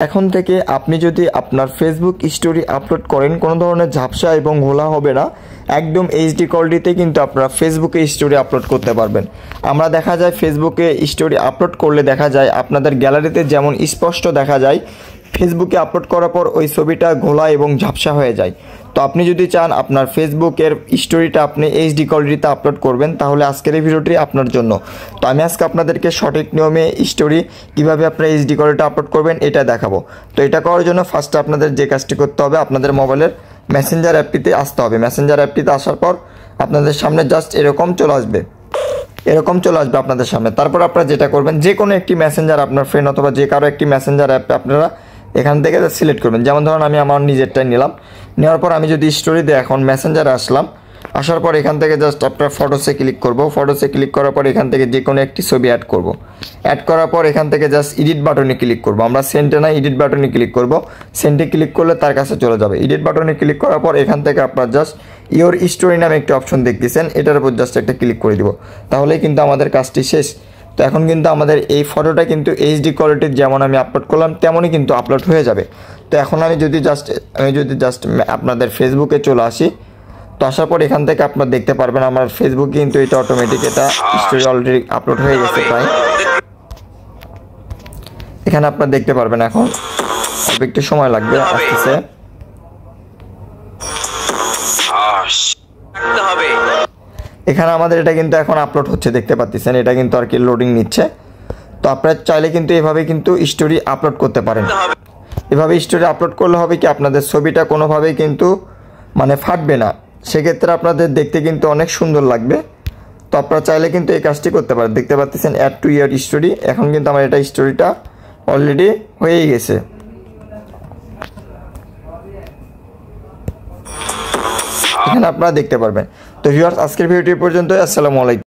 এখন থেকে আপনি যদি আপনার ফেসবুক স্টোরি আপলোড করেন কোনো ধরনের ঝাপসা এবং ঘোলা হবে না, একদম এইচডি কোয়ালিটিতে কিন্তু আপনারা ফেসবুকে স্টোরি আপলোড করতে পারবেন। আমরা দেখা যায় ফেসবুকে স্টোরি আপলোড করলে দেখা যায় আপনাদের গ্যালারিতে যেমন স্পষ্ট দেখা যায়, ফেসবুকে আপলোড করার পর ওই ছবিটা ঘোলা এবং ঝাপসা হয়ে যায়। তো আপনি যদি চান আপনার ফেসবুকের স্টোরিটা আপনি এইচডি কোয়ালিটিতে আপলোড করবেন, তাহলে আজকের এই ভিডিওটি আপনার জন্য। তো আমি আজকে আপনাদেরকে সঠিক নিয়মে স্টোরি কীভাবে আপনারা এইচডি কোয়ালিটি আপলোড করবেন এটা দেখাবো। তো এটা করার জন্য ফার্স্টে আপনাদের যে কাজটি করতে হবে, আপনাদের মোবাইলের মেসেঞ্জার অ্যাপটিতে আসতে হবে। মেসেঞ্জার অ্যাপটিতে আসার পর আপনাদের সামনে জাস্ট এরকম চলে আসবে আপনাদের সামনে। তারপর আপনারা যেটা করবেন, যে কোনো একটি মেসেঞ্জার আপনার ফ্রেন্ড অথবা যে কারো একটি মেসেঞ্জার অ্যাপ আপনারা এখান থেকে সিলেক্ট করবেন। যেমন ধরুন আমি আমার নিজেরটাই নিলাম, নেওয়ার পর আমি যদি স্টোরি দিয়ে এখন মেসেঞ্জারে আসলাম, আসার পর এখান থেকে জাস্ট আপনার ফটোসে ক্লিক করব। ফটোসে ক্লিক করার পর এখান থেকে যে কোনো একটি ছবি অ্যাড করব। অ্যাড করার পর এখান থেকে জাস্ট এডিট বাটনে ক্লিক করব। আমরা সেন্টে না এডিট বাটনে ক্লিক করব। সেন্টে ক্লিক করলে তার কাছে চলে যাবে। এডিট বাটনে ক্লিক করার পর এখান থেকে আপনার জাস্ট ইওর স্টোরি নামে একটি অপশন দেখতেছেন, এটার উপর জাস্ট একটা ক্লিক করে দিব। তাহলেই কিন্তু আমাদের কাজটি শেষ। তো এখন কিন্তু আমাদের এই ফটোটা কিন্তু এইচডি কোয়ালিটির যেমন আমি আপলোড করলাম তেমনই কিন্তু আপলোড হয়ে যাবে। তো এখন আমি যদি জাস্ট আপনাদের ফেসবুকে চলে আসি, তো আসার পর এখান থেকে আপনারা দেখতে পারবেন আমার ফেসবুকে কিন্তু এটা অটোমেটিক এটা স্টোরি অলরেডি আপলোড হয়ে গেছে প্রায়। এখানে আপনারা দেখতে পারবেন, এখন একটু সময় লাগবে আসতেছে। এখানে আমাদের এটা কিন্তু এখন আপলোড হচ্ছে, দেখতে পাচ্ছেন এটা কিন্তু আর কি লোডিং নিচ্ছে। তো আপনারা চাইলে কিন্তু এভাবে কিন্তু স্টোরি আপলোড করতে পারেন। এভাবে স্টোরি আপলোড করলে হবে কি, আপনাদের ছবিটা কোনোভাবেই কিন্তু মানে ফাটবে না, সেক্ষেত্রে আপনাদের দেখতে কিন্তু অনেক সুন্দর লাগবে। তো আপনারা চাইলে কিন্তু এই কাজটি করতে পারেন। দেখতে পাচ্ছেন অ্যাড টু ইয়ার স্টোরি, এখন কিন্তু আমার এটা স্টোরিটা অলরেডি হয়েই গেছে। এখানে আপনারা দেখতে পারবেন। তো ভিউয়ার্স, আজকের ভিডিওটি পর্যন্ত। আসসালামু আলাইকুম।